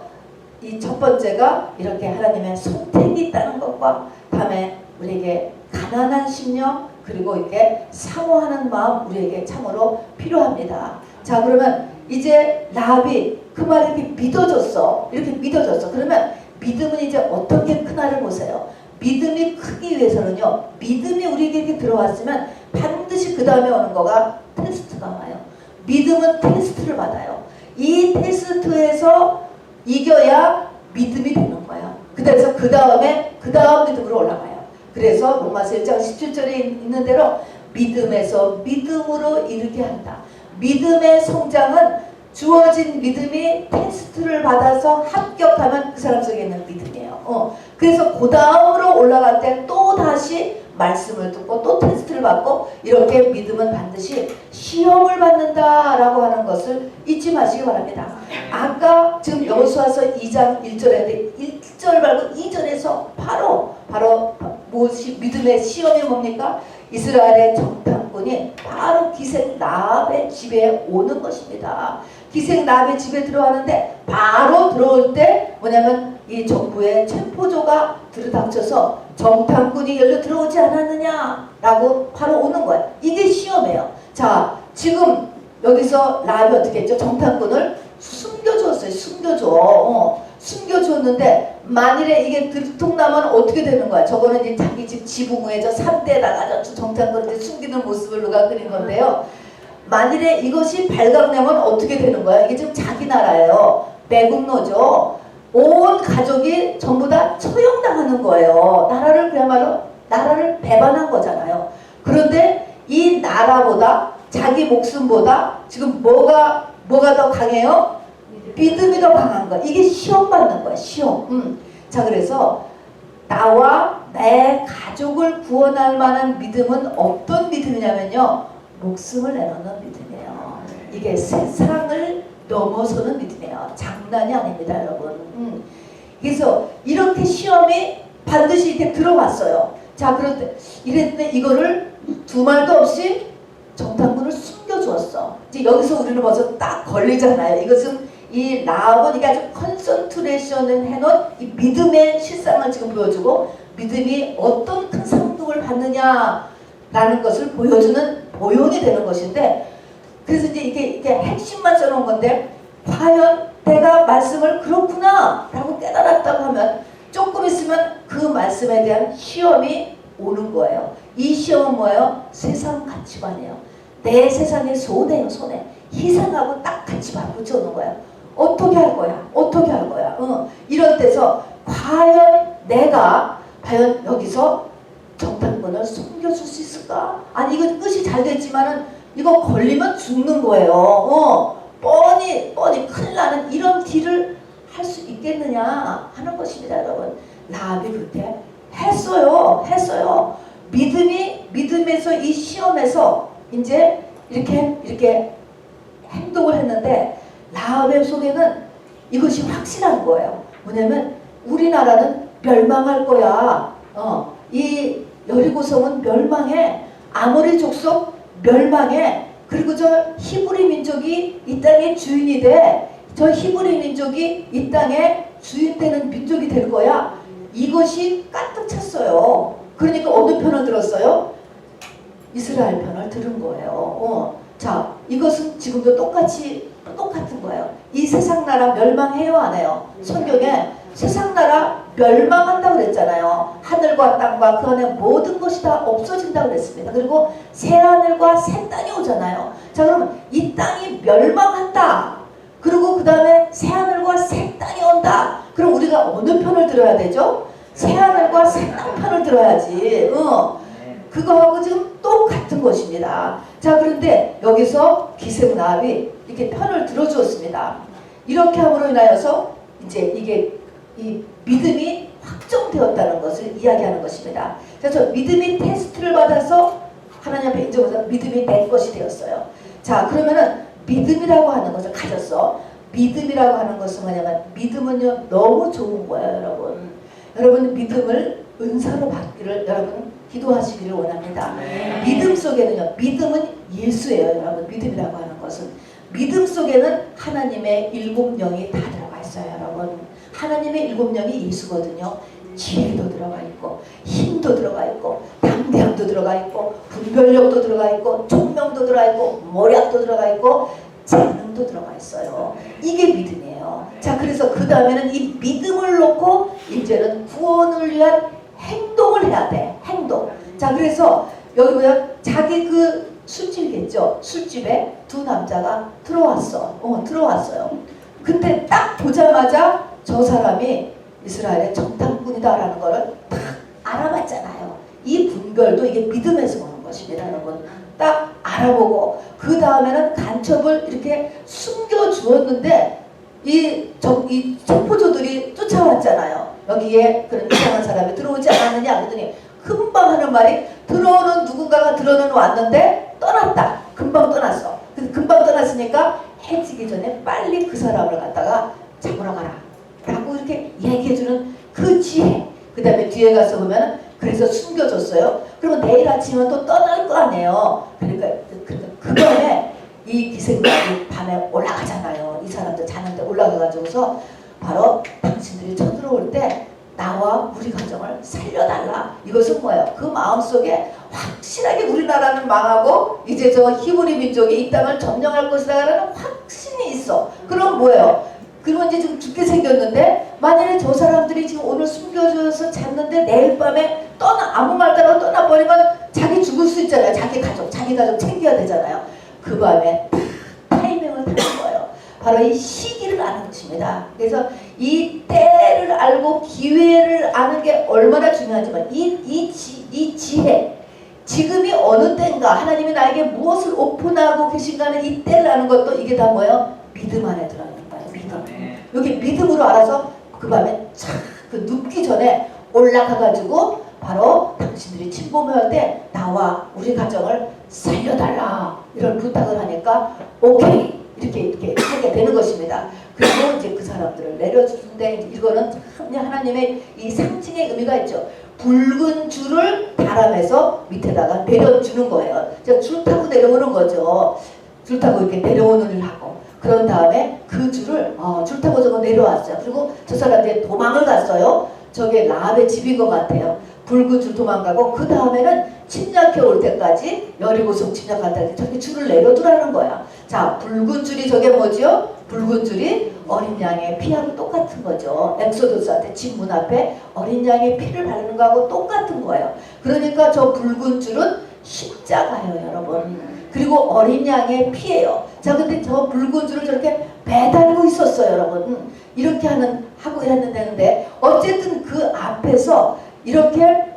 S1: 이 첫 번째가 이렇게 하나님의 선택이 있다는 것과 다음에 우리에게 가난한 심령 그리고 이렇게 사모하는 마음 우리에게 참으로 필요합니다. 자, 그러면 이제 라합이 그 말이 이렇게 믿어졌어. 이렇게 믿어졌어. 그러면 믿음은 이제 어떻게 크나를 보세요. 믿음이 크기 위해서는요, 믿음이 우리에게 이렇게 들어왔으면 반드시 그 다음에 오는 거가 테스트가 와요. 믿음은 테스트를 받아요. 이 테스트에서 이겨야 믿음이 되는 거예요. 그래서 그 다음에 그 다음 믿음으로 올라가요. 그래서 로마서 1장 17절에 있는 대로 믿음에서 믿음으로 이르게 한다. 믿음의 성장은 주어진 믿음이 테스트를 받아서 합격하면 그 사람 속에 있는 믿음이에요. 그래서 그 다음으로 올라갈 때 또 다시 말씀을 듣고 또 테스트를 받고 이렇게 믿음은 반드시 시험을 받는다라고 하는 것을 잊지 마시기 바랍니다. 아까 지금 여호수아서 2장 1절에 1절 말고 2절에서 바로 무엇이 믿음의 시험이 뭡니까? 이스라엘의 정탐꾼이 바로 기생 라합의 집에 오는 것입니다. 기생 라합의 집에 들어가는데 바로 들어올 때 뭐냐면 이 정부의 체포조가 들이닥쳐서 정탐꾼이 열려 들어오지 않았느냐라고 바로 오는 거예요. 이게 시험이에요. 자, 지금 여기서 라합이 어떻게 했죠? 정탐꾼을 숨겨줬어요. 숨겨줬는데 만일에 이게 들통나면 어떻게 되는 거야? 저거는 이제 자기 집 지붕에 저 산대에다가 저 정탐꾼을 숨기는 모습을 누가 그린 건데요. 만일에 이것이 발각되면 어떻게 되는 거야? 이게 지금 자기 나라예요. 매국노죠. 온 가족이 전부 다 처형당하는 거예요. 나라를 배반한 거잖아요. 그런데 이 나라보다 자기 목숨보다 지금 뭐가 더 강해요? 믿음이 더 강한 거야. 이게 시험 받는 거야. 시험. 자, 그래서 나와 내 가족을 구원할 만한 믿음은 어떤 믿음이냐면요, 목숨을 내놓는 믿음이에요. 이게 세상을 넘어서는 믿음이에요. 장난이 아닙니다, 여러분. 그래서 이렇게 시험이 반드시 이렇게 들어왔어요. 자, 그런데 이랬는데 이거를 두 말도 없이 정탐꾼을 숨겨주었어. 이제 여기서 우리는 벌써 딱 걸리잖아요. 이것은 이 라합은 이게 아주 컨센트레이션을 해놓은 이 믿음의 실상을 지금 보여주고 믿음이 어떤 큰 상급을 받느냐라는 것을 보여주는 모형이 되는 것인데, 그래서 이제 이게 핵심만 써놓은 건데, 과연 내가 말씀을 그렇구나 라고 깨달았다고 하면 조금 있으면 그 말씀에 대한 시험이 오는 거예요. 이 시험은 뭐예요? 세상 가치관이에요. 내 세상의 손해요, 손해. 희생하고 딱 같이 붙여오는 거예요. 어떻게 할 거야? 어떻게 할 거야? 이럴 때서 과연 내가 여기서 정탐꾼을 숨겨줄 수 있을까? 아니 이거 끝이 잘 됐지만은 이거 걸리면 죽는 거예요. 뻔히 큰일 나는 이런 딜을 할 수 있겠느냐 하는 것입니다, 여러분. 라합이 그렇게 했어요. 믿음에서 이 시험에서 이제 이렇게 행동을 했는데, 라합의 속에는 이것이 확실한 거예요. 뭐냐면 우리나라는 멸망할 거야. 이 여리고성은 멸망해. 아모리 족속 멸망해. 그리고 저 히브리 민족이 이 땅의 주인이 돼. 저 히브리 민족이 이 땅의 주인 되는 민족이 될 거야. 이것이 까뜩 찼어요. 그러니까 어느 편을 들었어요? 이스라엘 편을 들은 거예요. 자, 이것은 지금도 똑같은 거예요. 이 세상 나라 멸망해요, 안 해요? 성경에 세상 나라 멸망한다고 그랬잖아요. 하늘과 땅과 그 안에 모든 것이 다 없어진다고 그랬습니다. 그리고 새 하늘과 새 땅이 오잖아요. 자, 그러면 이 땅이 멸망한다. 그리고 그 다음에 새 하늘과 새 땅이 온다. 그럼 우리가 어느 편을 들어야 되죠? 새 하늘과 새 땅 편을 들어야지. 그거하고 지금 똑같은 것입니다. 자, 그런데 여기서 기생 라합이 이렇게 편을 들어주었습니다. 이렇게 함으로 인하여서 이제 이게 이 믿음이 확정되었다는 것을 이야기하는 것입니다. 그래서 믿음이 테스트를 받아서 하나님 앞에 인정해서 믿음이 내 것이 되었어요. 자, 그러면은 믿음이라고 하는 것을 가졌어. 믿음이라고 하는 것은 뭐냐면, 믿음은요 너무 좋은 거예요, 여러분. 여러분 믿음을 은사로 받기를 여러분 기도하시기를 원합니다. 믿음 속에는요, 믿음은 예수예요, 여러분. 믿음이라고 하는 것은 믿음 속에는 하나님의 일곱 영이 다 들어가 있어요, 여러분. 하나님의 일곱 영이 예수거든요. 지혜도 들어가 있고, 힘도 들어가 있고, 담대함도 들어가 있고, 분별력도 들어가 있고, 총명도 들어가 있고, 모략도 들어가 있고, 재능도 들어가 있어요. 이게 믿음이에요. 자, 그래서 그 다음에는 이 믿음을 놓고 이제는 구원을 위한 행동을 해야 돼. 행동. 자, 그래서 여기 보면 자기 그 술집이겠죠. 술집에 두 남자가 들어왔어요. 근데 딱 보자마자 저 사람이 이스라엘의 정탐꾼이다라는 거를 딱 알아봤잖아요. 이 분별도 이게 믿음에서 오는 것입니다, 여러분. 딱 알아보고 그 다음에는 간첩을 이렇게 숨겨주었는데 이 첩보조들이 쫓아왔잖아요. 여기에 그런 이상한 사람이 들어오지 않았느냐 그랬더니 금방 하는 말이, 들어오는 누군가가 들어는 왔는데 떠났다. 금방 떠났어. 그래서 금방 떠났으니까 해지기 전에 빨리 그 사람을 갖다가 잡으러 가라 라고 이렇게 얘기해주는 그 지혜. 그 다음에 뒤에 가서 보면은 그래서 숨겨줬어요. 그리고 내일 아침은 또 떠날 거 아니에요. 그러니까 그 밤에 이 기생들이 밤에 올라가잖아요. 이 사람들 자는데 올라가가지고서 바로 당신들이 쳐들어올 때 나와 우리 가정을 살려달라. 이것은 뭐예요? 그 마음속에 확실하게 우리나라는 망하고 이제 저 히브리 민족이 이 땅을 점령할 것이라는 확신이 있어. 그럼 뭐예요? 그러면 이제 지금 죽게 생겼는데, 만약에 저 사람들이 지금 오늘 숨겨져서 잤는데 내일 밤에 아무 말도 안 하고 떠나버리면 자기 죽을 수 있잖아요. 자기 가족 챙겨야 되잖아요. 그 밤에 타이밍을 타는 거예요. 바로 이 시기를 아는 것입니다. 그래서 이 때를 알고 기회를 아는 게 얼마나 중요하지만 이 지혜, 지금이 어느 때인가, 하나님이 나에게 무엇을 오픈하고 계신가는 이 때를 아는 것도 이게 다 뭐예요? 믿음 안에 들어있는 거예요. 믿음. 여기 믿음으로 알아서 그 밤에 촥 그 눕기 전에 올라가가지고 바로 당신들이 침범할 때 나와 우리 가정을 살려달라 이런 부탁을 하니까 오케이 이렇게 하게 되는 것입니다. 그리고 이제 그 사람들을 내려주는데 이거는 하나님의 이 상징의 의미가 있죠. 붉은 줄을 바람에서 밑에다가 내려주는 거예요. 줄 타고 내려오는 거죠. 줄 타고 이렇게 내려오는 일 하고 그런 다음에 그 줄을 줄 타고 저거 내려왔어요. 그리고 저 사람들이 도망을 갔어요. 저게 라합의 집인 것 같아요. 붉은 줄 도망가고 그 다음에는 침략해 올 때까지 여리고성 침략할 때까지 저렇게 줄을 내려두라는 거야. 자, 붉은 줄이 저게 뭐죠? 붉은 줄이 어린 양의 피하고 똑같은 거죠. 엑소더스한테 집 문 앞에 어린 양의 피를 바르는 거하고 똑같은 거예요. 그러니까 저 붉은 줄은 십자가예요, 여러분. 그리고 어린 양의 피예요. 자, 근데 저 붉은 줄을 저렇게 매달고 있었어요, 여러분. 이렇게 하고 했는데 어쨌든 그 앞에서 이렇게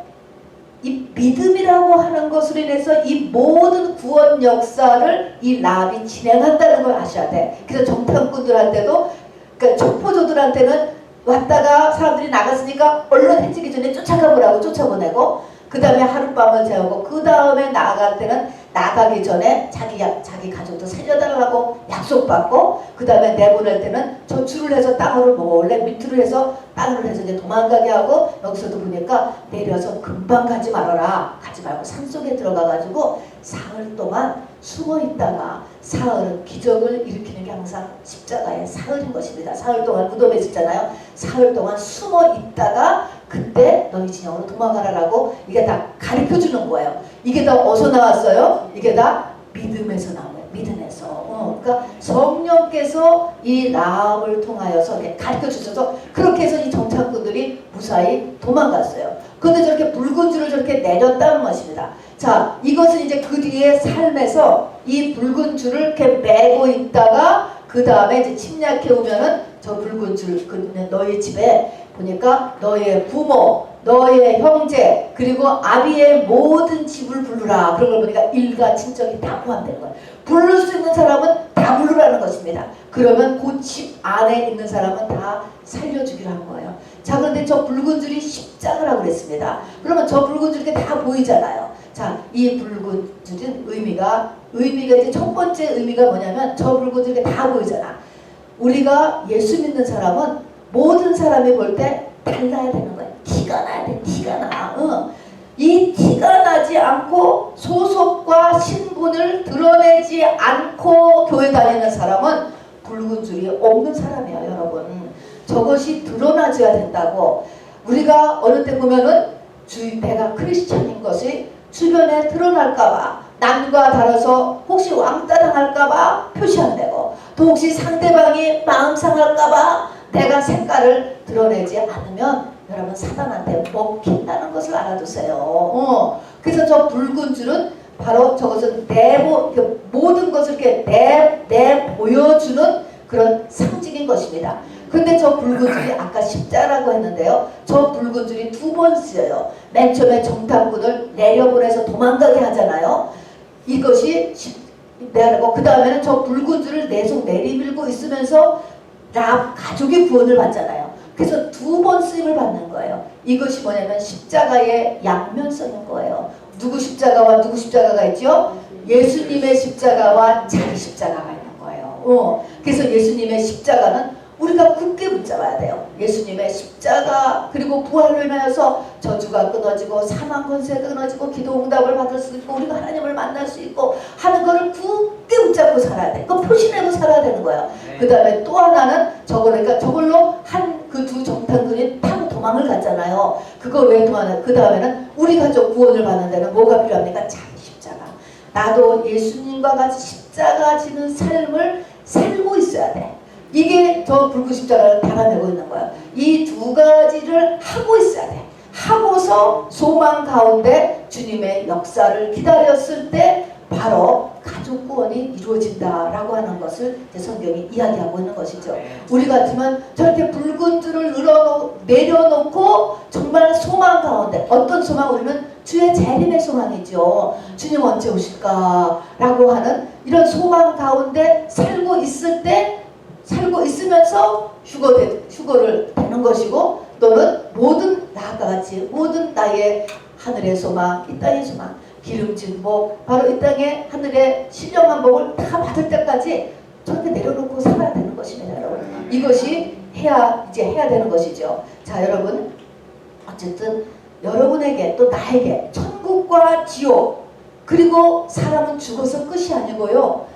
S1: 이 믿음이라고 하는 것으로 인해서 이 모든 구원 역사를 이 라합이 진행한다는 걸 아셔야 돼. 그래서 정탐꾼들한테도 그러니까 촉포조들한테는 왔다가 사람들이 나갔으니까 얼른 해지기 전에 쫓아가보라고 쫓아보내고 그 다음에 하룻밤을 재우고 그 다음에 나갈 때는 나가기 전에 자기 가족도 살려달라고 약속받고 그 다음에 내보낼 때는 저 줄을 해서 땅으로 몰래 밑으로 해서 땅으로 해서 이제 도망가게 하고 여기서도 보니까 내려서 금방 가지 말아라. 가지 말고 산속에 들어가가지고 사흘 동안 숨어 있다가 사흘은 기적을 일으키는 게 항상 십자가의 사흘인 것입니다. 사흘 동안 무덤에 있었잖아요. 사흘 동안 숨어 있다가 그때 너희 진영으로 도망가라라고 이게 다 가르쳐주는 거예요. 이게 다 어디서 나왔어요? 이게 다 믿음에서 나와요. 믿음에서. 그러니까 성령께서 이 라합을 통하여서 가르쳐주셔서 그렇게 해서 이 정탐꾼들이 무사히 도망갔어요. 그런데 저렇게 붉은 줄을 저렇게 내렸다는 것입니다. 자, 이것은 이제 그 뒤에 삶에서 이 붉은 줄을 이렇게 메고 있다가 그 다음에 이제 침략해 오면은 저 붉은 줄 너희 집에 보니까 너의 부모, 너의 형제, 그리고 아비의 모든 집을 부르라. 그런 걸 보니까 일가 친척이 다 포함되는 거예요. 부를 수 있는 사람은 다 부르라는 것입니다. 그러면 그 집 안에 있는 사람은 다 살려주기로 한 거예요. 자, 그런데 저 붉은 줄이 십자가라고 그랬습니다. 그러면 저 붉은 줄이 다 보이잖아요. 자, 이 붉은 줄은 의미가 이제 첫 번째 의미가 뭐냐면 저 붉은 줄이 다 보이잖아. 우리가 예수 믿는 사람은 모든 사람이 볼 때 달라야 되는 거예요. 티가 나야 돼. 티가 나. 이 티가 나지 않고 소속과 신분을 드러내지 않고 교회 다니는 사람은 붉은 줄이 없는 사람이에요, 여러분. 저것이 드러나줘야 된다고. 우리가 어느 때 보면은 내가 크리스찬인 것이 주변에 드러날까봐 남과 다르서 혹시 왕따 당할까봐 표시 안 되고 또 혹시 상대방이 마음 상할까봐 내가 색깔을 드러내지 않으면 여러분 사단한테 먹힌다는 것을 알아두세요. 그래서 저 붉은 줄은 바로 저것은 모든 것을 이렇게 보여주는 그런 상징인 것입니다. 근데 저 붉은 줄이 아까 십자라고 했는데요. 저 붉은 줄이 두 번 쓰여요. 맨 처음에 정탐꾼을 내려보내서 도망가게 하잖아요. 이것이 내려고 그 다음에는 저 붉은 줄을 계속 내리밀고 있으면서 라합 가족의 구원을 받잖아요. 그래서 두 번 쓰임을 받는 거예요. 이것이 뭐냐면 십자가의 양면성인 거예요. 누구 십자가와 누구 십자가가 있죠? 예수님의 십자가와 자기 십자가가 있는 거예요. 그래서 예수님의 십자가는 우리가 굳게 붙잡아야 돼요. 예수님의 십자가 그리고 부활로 인하여서 저주가 끊어지고 사망 권세가 끊어지고 기도 응답을 받을 수 있고 우리가 하나님을 만날 수 있고 하는 거를 굳게 붙잡고 살아야 돼. 그거 표시내고 살아야 되는 거예요. 그 다음에 또 하나는 저걸로 한 그 두 정탐꾼이 타고 도망을 갔잖아요. 그거 왜 도망을? 그 다음에는 우리 가족 구원을 받는 데는 뭐가 필요합니까? 자기 십자가. 나도 예수님과 같이 십자가 지는 삶을 살고 있어야 돼. 이게 저 붉은 십자가를 달아내고 있는 거야. 이 두 가지를 하고 있어야 돼. 하고서 소망 가운데 주님의 역사를 기다렸을 때 바로 가족 구원이 이루어진다라고 하는 것을 성경이 이야기하고 있는 것이죠. 우리 같으면 저렇게 붉은 줄을 내려놓고 정말 소망 가운데 어떤 소망? 우리는 주의 재림의 소망이죠. 주님 언제 오실까라고 하는 이런 소망 가운데 살고 있으면서 휴거를 되는 것이고 또는 모든 나와 같이 모든 나의 하늘의 소망, 이 땅의 소망, 기름진 복, 바로 이 땅의 하늘의 신령한 복을 다 받을 때까지 저렇게 내려놓고 살아야 되는 것입니다, 여러분. 이것이 이제 해야 되는 것이죠. 자, 여러분, 어쨌든 여러분에게 또 나에게 천국과 지옥, 그리고 사람은 죽어서 끝이 아니고요,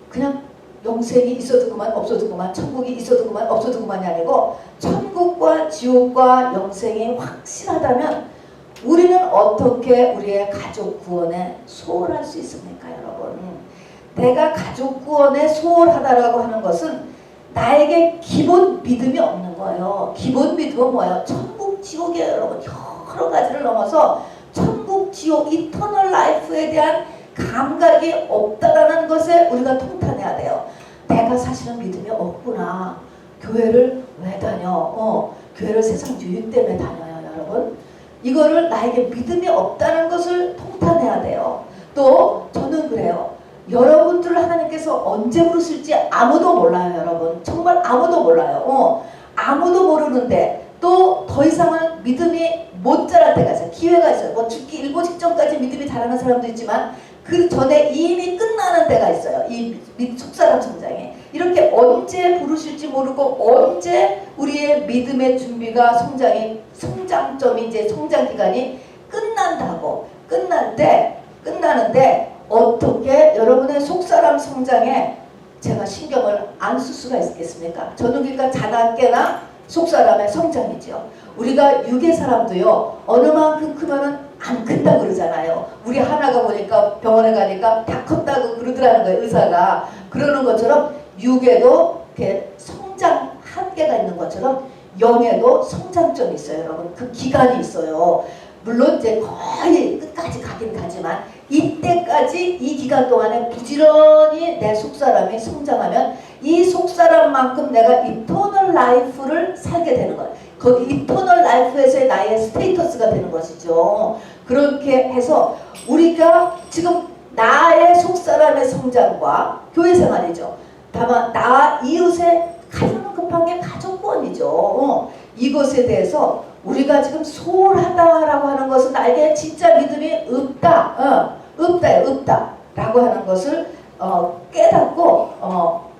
S1: 그냥 영생이 있어도 그만 없어도 그만, 천국이 있어도 그만 없어도 그만이 아니고 천국과 지옥과 영생이 확실하다면 우리는 어떻게 우리의 가족 구원에 소홀할 수 있습니까, 여러분? 내가 가족 구원에 소홀하다라고 하는 것은 나에게 기본 믿음이 없는 거예요. 기본 믿음은 뭐예요? 천국, 지옥이에요, 여러분. 여러 가지를 넘어서 천국, 지옥, 이터널 라이프에 대한 감각이 없다라는 것에 우리가 통탄해야 돼요. 내가 사실은 믿음이 없구나. 교회를 왜 다녀? 교회를 세상 유익 때문에 다녀요, 여러분. 이거를 나에게 믿음이 없다는 것을 통탄해야 돼요. 또 저는 그래요. 여러분들을 하나님께서 언제 부르실지 아무도 몰라요, 여러분. 정말 아무도 몰라요. 아무도 모르는데 또 더 이상은 믿음이 못 자랄 때가 있어요. 기회가 있어요. 뭐 죽기 일보 직전까지 믿음이 자라는 사람도 있지만 그 전에 이미 끝나는 때가 있어요. 이 속사람 성장에. 이렇게 언제 부르실지 모르고 언제 우리의 믿음의 준비가 성장점이 이제 성장 기간이 끝난다고. 끝나는데 어떻게 여러분의 속사람 성장에 제가 신경을 안 쓸 수가 있겠습니까? 저는 그러니까 자나깨나 속사람의 성장이죠. 우리가 육의 사람도요, 어느 만큼 크면은 안 큰다 그러잖아요. 우리 하나가 보니까 병원에 가니까 다 컸다고 그러더라는 거예요, 의사가. 그러는 것처럼 육에도 이렇게 성장 한계가 있는 것처럼 영에도 성장점이 있어요, 여러분. 그 기간이 있어요. 물론 이제 거의 끝까지 가긴 가지만 이때까지 이 기간 동안에 부지런히 내 속사람이 성장하면 이 속사람만큼 내가 이터널 라이프를 살게 되는 거예요. 거기 이터널 라이프에서의 나의 스테이터스가 되는 것이죠. 그렇게 해서 우리가 지금 나의 속사람의 성장과 교회 생활이죠. 다만 나 이웃의 가장 급한 게 가족구원이죠. 이것에 대해서 우리가 지금 소홀하다라고 하는 것은 나에게 진짜 믿음이 없다라고 하는 것을 깨닫고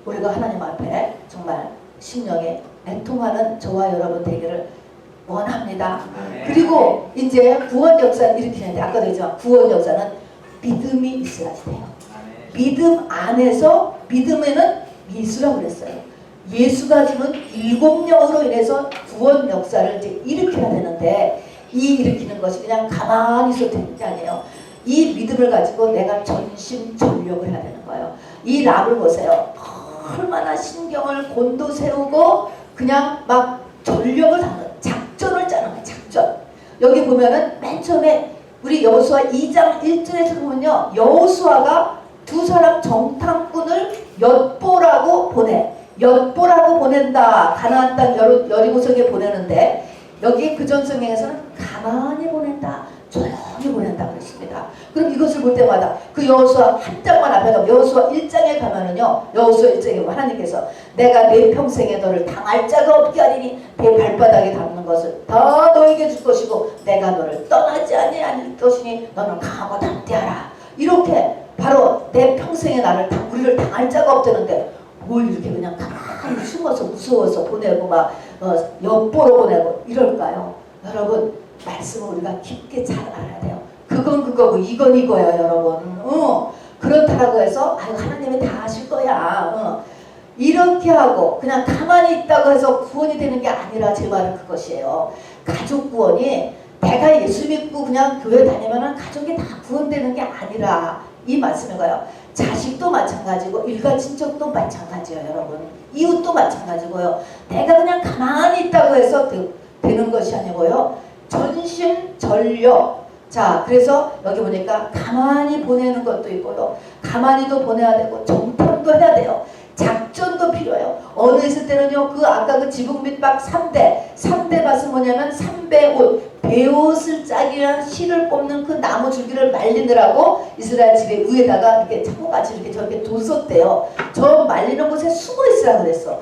S1: 우리가 하나님 앞에 정말 심령에 애통하는 저와 여러분 되기를 원합니다. 그리고 이제 구원 역사를 일으키는데 아까도 했지만 구원 역사는 믿음이 있어야 돼요. 믿음 안에서 믿음에는 미수라고 그랬어요. 예수가 주는 7영으로 인해서 구원 역사를 이제 일으켜야 되는데 이 일으키는 것이 그냥 가만히 있어도 되는 게 아니에요. 이 믿음을 가지고 내가 전심전력을 해야 되는 거예요. 이 랍을 보세요. 얼마나 신경을 곤두세우고 그냥 막 전력을 다하는 작전을 짜는 거예요. 작전. 여기 보면은 맨 처음에 우리 여호수아 2장 1절에서 보면요. 여호수아가 두 사람 정탐꾼을 엿보라고 보낸다. 가나안 땅 여리고성에 보내는데 여기 그 전 성경에서는 가만히 보낸다. 조용히 보낸다 그랬습니다. 그럼 이것을 볼 때마다 그 여호수아 한 장만 앞에 가면 여호수아 1장에 가면은요. 여호수아 1장에 하나님께서 내가 내 평생에 너를 당할 자가 없게 하리니 내 발바닥에 닿는 것을 다 너에게 줄 것이고 내가 너를 떠나지 아니할 것이니 너는 강하고 담대하라. 이렇게 바로 내 평생에 우리를 당할 자가 없다는데 뭘 이렇게 그냥 가만히 숨어서 무서워서 보내고 막 엿보러 보내고 이럴까요? 여러분 말씀을 우리가 깊게 잘 알아야 돼요. 그건 그거고 이건 이거야, 여러분. 그렇다라고 해서 하나님이 다 하실 거야. 이렇게 하고 그냥 가만히 있다고 해서 구원이 되는 게 아니라 제 말은 그것이에요. 가족 구원이 내가 예수 믿고 그냥 교회 다니면은 가족이 다 구원되는 게 아니라 이 말씀인가요? 자식도 마찬가지고 일가 친척도 마찬가지예요, 여러분. 이웃도 마찬가지고요. 내가 그냥 가만히 있다고 해서 되는 것이 아니고요. 전심전력. 자, 그래서 여기 보니까 가만히 보내는 것도 있고요. 가만히도 보내야 되고 정탐도 해야 돼요. 작전도 필요해요. 어느 있을 때는요. 아까 그 지붕 밑박 3대 밭은 뭐냐면 3배옷, 배옷을 짜기 위한 실을 뽑는 그 나무 줄기를 말리느라고 이스라엘 집의 위에다가 이렇게 창고같이 이렇게 저렇게 뒀었대요. 저 말리는 곳에 숨어 있으라 그랬어.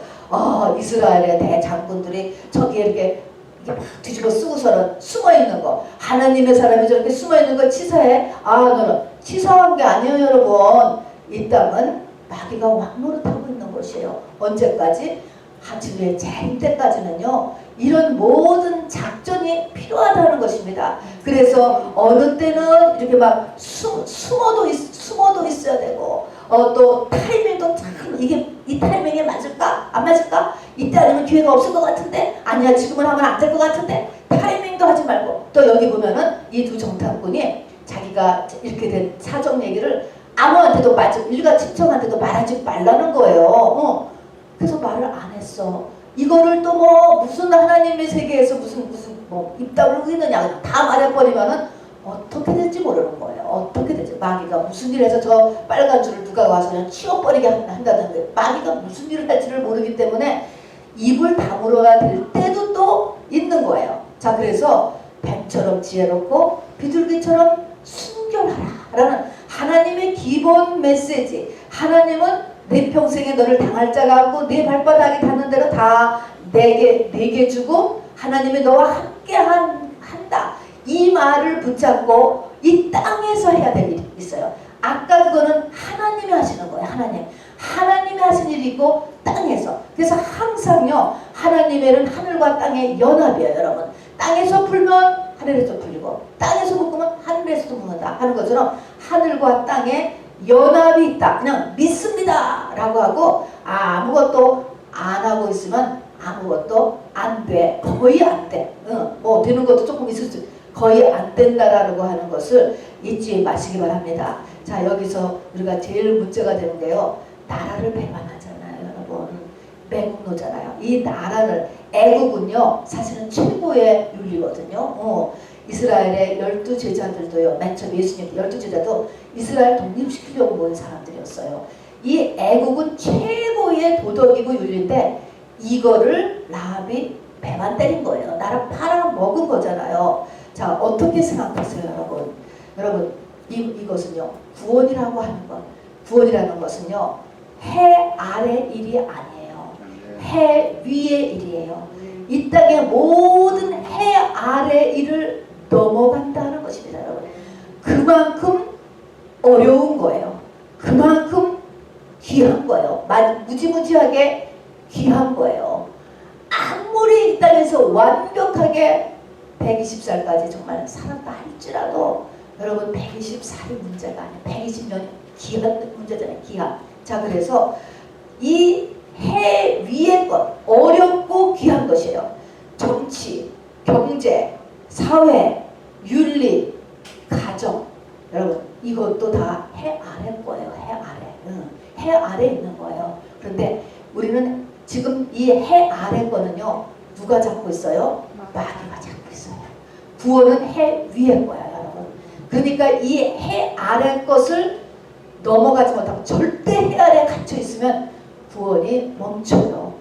S1: 이스라엘의 대장군들이 저기에 이렇게 이게 막 뒤집어 쓰고서는 숨어 있는 거. 하나님의 사람이 저렇게 숨어 있는 거 치사해? 아, 너는 치사한 게 아니에요, 여러분. 이 땅은 마귀가 왕노릇하고 있는 곳이에요. 언제까지? 하늘의 재림 때까지는요. 이런 모든 작전이 필요하다는 것입니다. 그래서 어느 때는 이렇게 막 숨어도 있어야 되고, 또 타이밍도 참 이게 이 타이밍에 맞을까? 안 맞을까? 이때 아니면 기회가 없을 것 같은데, 아니야 지금은 하면 안 될 것 같은데, 타이밍도 하지 말고. 또 여기 보면은 이 두 정탐꾼이 자기가 이렇게 된 사정 얘기를 아무한테도 일가 친척한테도 말하지 말라는 거예요. 그래서 말을 안 했어. 이거를 또 뭐 무슨 하나님의 세계에서 무슨 뭐 입 다물고 있느냐 다 말해버리면은 어떻게 될지 모르는 거예요. 어떻게 될지. 마귀가 무슨 일을 해서 저 빨간 줄을 누가 와서 그냥 치워버리게 한다던데, 마귀가 무슨 일을 할지를 모르기 때문에 입을 다물어야 될 때도 또 있는 거예요. 자, 그래서 뱀처럼 지혜롭고 비둘기처럼 순결하라 라는 하나님의 기본 메시지. 하나님은 내 평생에 너를 당할 자가 없고 내 발바닥이 닿는 대로 다 내게 주고 하나님이 너와 함께 한다. 이 말을 붙잡고 이 땅에서 해야 될 일이 있어요. 아까 그거는 하나님이 하시는 거예요. 하나님이 하신 일이 있고 땅에서. 그래서 항상요, 하나님의 일은 하늘과 땅의 연합이에요, 여러분. 땅에서 풀면 하늘에서 풀리고 땅에서 묶으면 하늘에서도 묶는다 하는 것처럼 하늘과 땅의 연합이 있다. 그냥 믿습니다 라고 하고 아무것도 안 하고 있으면 아무것도 안 돼. 거의 안 돼. 뭐 되는 것도 조금 있을 수, 거의 안 된다라고 하는 것을 잊지 마시기 바랍니다. 자, 여기서 우리가 제일 문제가 되는 게요, 나라를 배반하잖아요, 여러분. 매국노잖아요. 이 나라를, 애국은요 사실은 최고의 윤리거든요. 이스라엘의 12제자들도요, 맨 처음 예수님 12제자도 이스라엘 독립시키려고 모인 사람들이었어요. 이 애국은 최고의 도덕이고 윤리인데 이거를 라합이 배만 때린 거예요. 나라 팔아먹은 거잖아요. 자, 어떻게 생각하세요, 여러분? 여러분, 이것은요, 구원이라고 하는 것, 구원이라는 것은요, 해 아래 일이 아니에요. 해 위의 일이에요. 이 땅의 모든 해 아래 일을 넘어간다는 것입니다, 여러분. 그만큼 어려운 거예요. 그만큼 귀한 거예요. 무지무지하게 귀한 거예요. 아무리 이 땅에서 완벽하게 120살까지 정말 살았다 할지라도 여러분 120살이 문제가 아니에요. 120년이 귀한 문제잖아요. 귀한. 자, 그래서 이 해 위의 것, 어렵고 귀한 것이에요. 정치, 경제, 사회, 윤리, 가정. 여러분, 이것도 다 해 아래 거예요. 해 아래. 해 아래 있는 거예요. 그런데 우리는 지금 이 해 아래 거는요, 누가 잡고 있어요? 마귀가 잡고 있어요. 구원은 해 위에 거야, 여러분. 그러니까 이 해 아래 것을 넘어가지 못하고 절대 해 아래에 갇혀 있으면 구원이 멈춰요.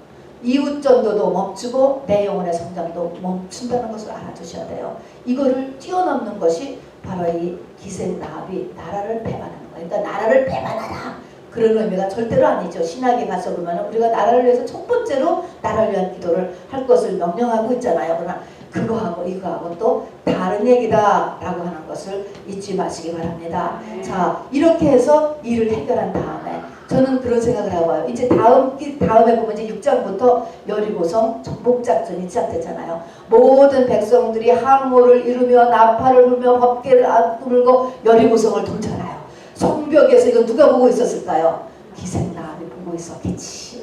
S1: 이웃전도도 멈추고 내 영혼의 성장도 멈춘다는 것을 알아두셔야 돼요. 이거를 뛰어넘는 것이 바로 이 기생 라합이 나라를 배반하는 거예요. 그러니까 나라를 배반하라, 그런 의미가 절대로 아니죠. 신학에 가서 보면 우리가 나라를 위해서 첫 번째로 나라를 위한 기도를 할 것을 명령하고 있잖아요. 그러나 그거하고 이거하고 또 다른 얘기다 라고 하는 것을 잊지 마시기 바랍니다. 자, 이렇게 해서 일을 해결한 다음에 저는 그런 생각을 하고 와요. 이제 다음에 보면 이제 6장부터 여리고성 정복작전이 시작되잖아요. 모든 백성들이 항모를 이루며 나팔을 불며 법궤를 불고 여리고성을 돌잖아요. 성벽에서 이거 누가 보고 있었을까요? 기생 라합이 보고 있었겠지.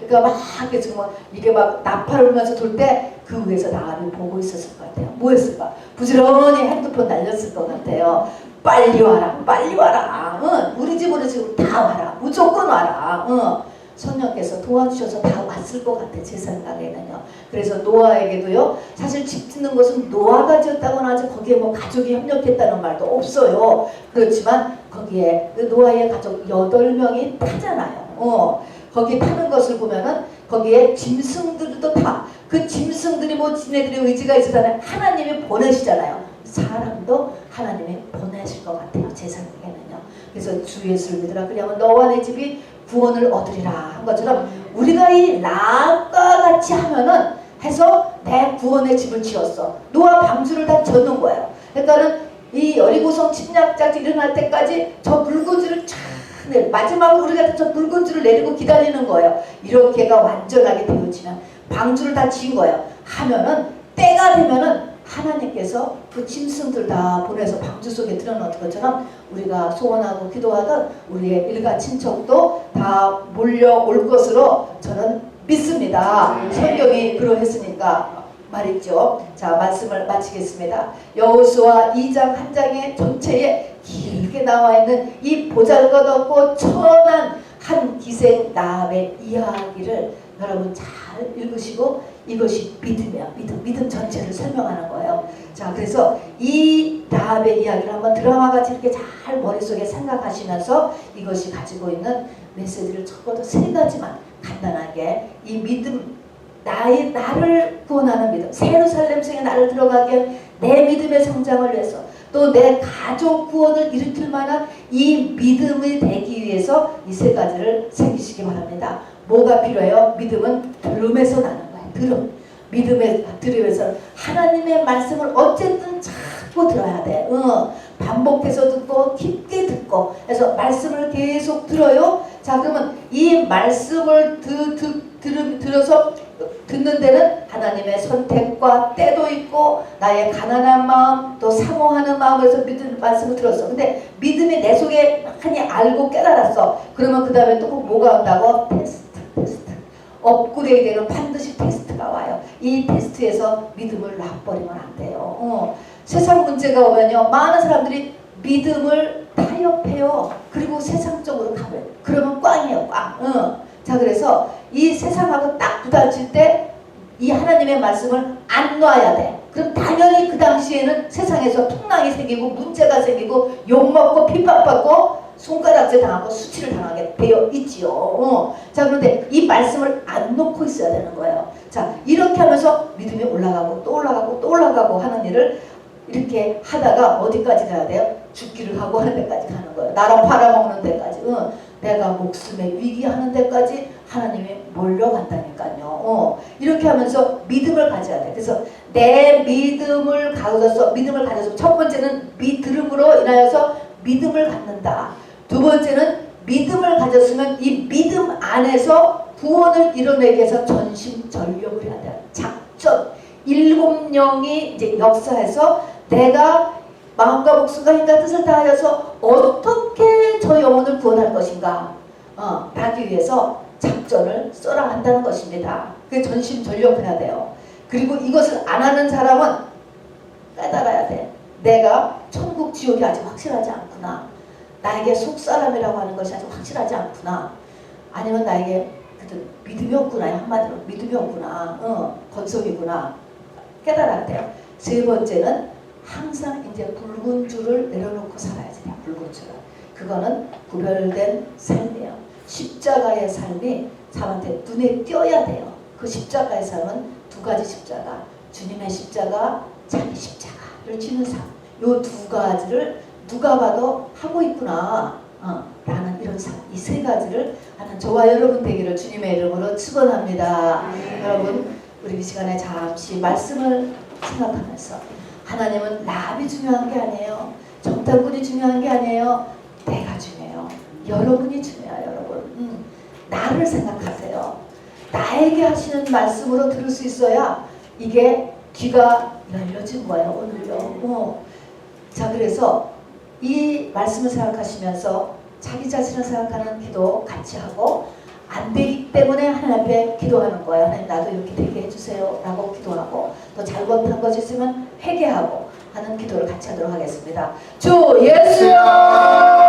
S1: 그러니까 막 이게 막 나팔을 불면서 돌 때 그 위에서 라합이 보고 있었을 것 같아요. 뭐 했을까? 부지런히 핸드폰 날렸을 것 같아요. 빨리 와라, 빨리 와라. 우리 집으로 지금 다 와라. 무조건 와라. 성령께서 도와주셔서 다 왔을 것 같아, 제 생각에는요. 그래서 노아에게도요, 사실 집 짓는 것은 노아가 지었다고는 하지 거기에 뭐 가족이 협력했다는 말도 없어요. 그렇지만 거기에 그 노아의 가족 8명이 타잖아요. 거기 타는 것을 보면은 거기에 짐승들도 타. 그 짐승들이 뭐 지네들의 의지가 있어서는 하나님이 보내시잖아요. 사람도 하나님이 보내실 것 같아요, 제 생각에는요. 그래서 주 예수를 믿으라 그러면 너와 내 집이 구원을 얻으리라 한 것처럼 우리가 이 라합과 같이 하면은 해서 내 구원의 집을 지었어. 노아 방주를 다 졌는 거예요. 그러니까는 이 여리고성 침략작이 일어날 때까지 저 붉은 줄을 쫙 마지막으로 우리가 저 붉은 줄을 내리고 기다리는 거예요. 이렇게가 완전하게 되어지면 방주를 다 지은 거예요. 하면은 때가 되면은 하나님께서 그 짐승들 다 보내서 방주 속에 들어넣은 것처럼 우리가 소원하고 기도하던 우리의 일가 친척도 다 몰려올 것으로 저는 믿습니다. 성경이 그러했으니까 말이죠. 자, 말씀을 마치겠습니다. 여호수아 2장 한 장의 전체에 길게 나와 있는 이 보잘것없고 천한 한 기생 라합의 이야기를 여러분 잘 읽으시고 이것이 믿음이야. 믿음 전체를 설명하는 거예요. 자, 그래서 이 라합의 이야기를 한번 드라마같이 이렇게 잘 머릿속에 생각하시면서 이것이 가지고 있는 메시지를 적어도 3가지만 간단하게 이 믿음 나를 구원하는 믿음, 예루살렘 성에 나를 들어가게 한 내 믿음의 성장을 위해서 또 내 가족 구원을 일으킬 만한 이 믿음이 되기 위해서 이 3가지를 새기시기 바랍니다. 뭐가 필요해요? 믿음은 들음에서 나는 거예요. 들음. 들음에서 하나님의 말씀을 어쨌든 자꾸 들어야 돼. 반복해서 듣고 깊게 듣고 그래서 말씀을 계속 들어요. 자, 그러면 이 말씀을 들어서 듣는 데는 하나님의 선택과 때도 있고 나의 가난한 마음 또 사모하는 마음에서 믿는 말씀을 들었어. 근데 믿음이 내 속에 많이 알고 깨달았어. 그러면 그 다음에 또 뭐가 온다고? 테스트. 업그레이드는 반드시 테스트가 와요. 이 테스트에서 믿음을 놔버리면 안 돼요. 세상 문제가 오면요 많은 사람들이 믿음을 타협해요. 그리고 세상적으로 가버려요. 그러면 꽝이에요, 꽝. 자, 그래서 이 세상하고 딱 부딪힐 때 이 하나님의 말씀을 안 놔야 돼. 그럼 당연히 그 당시에는 세상에서 풍랑이 생기고 문제가 생기고 욕먹고 핍박받고 손가락질 당하고 수치를 당하게 되어 있지요. 자, 그런데 이 말씀을 안 놓고 있어야 되는 거예요. 자, 이렇게 하면서 믿음이 올라가고 또 올라가고 또 올라가고 하는 일을 이렇게 하다가 어디까지 가야 돼요? 죽기를 하고 하는 데까지 가는 거예요. 나라 팔아먹는 데까지. 내가 목숨의 위기하는 데까지 하나님이 몰려간다니까요. 이렇게 하면서 믿음을 가져야 돼. 그래서 내 믿음을 가져서 첫 번째는 들음으로 인하여서 믿음을 갖는다. 두 번째는 믿음을 가졌으면 이 믿음 안에서 구원을 이뤄내기 위해서 전심전력을 해야 돼. 작전. 7영이 이제 역사에서 내가 마음과 목숨과 힘과 뜻을 다하여서 어떻게 저 영혼을 구원할 것인가 하기 위해서 작전을 써라 한다는 것입니다. 그게 전심전력해야 돼요. 그리고 이것을 안 하는 사람은 깨달아야 돼. 내가 천국 지옥이 아직 확실하지 않구나. 나에게 속사람이라고 하는 것이 아직 확실하지 않구나. 아니면 나에게 믿음이 없구나. 한마디로 믿음이 없구나. 건성이구나. 깨달아야 돼요. 3번째는 항상 이제 붉은 줄을 내려놓고 살아야지 돼요. 붉은 줄을. 그거는 구별된 삶이에요. 십자가의 삶이 사람한테 눈에 띄어야 돼요. 그 십자가의 삶은 2가지 십자가. 주님의 십자가, 자기 십자가를 지는 삶. 요 2가지를 누가 봐도 하고 있구나. 라는 이런 삶. 이 3가지를 하는 저와 여러분 되기를 주님의 이름으로 축원합니다. 여러분, 우리 이 시간에 잠시 말씀을 생각하면서 하나님은 라합이 중요한 게 아니에요. 정탐꾼이 중요한 게 아니에요. 내가 중요해요. 여러분이 중요해요. 여러분. 나를 생각하세요. 나에게 하시는 말씀으로 들을 수 있어야 이게 귀가 열려진 거예요. 오늘요. 자, 그래서 이 말씀을 생각하시면서 자기 자신을 생각하는 기도 같이 하고 안 되기 때문에 하나님 앞에 기도하는 거예요. 하나님 나도 이렇게 되게 해주세요 라고 기도하고 또 잘못한 것이 있으면 회개하고 하는 기도를 같이 하도록 하겠습니다. 주 예수여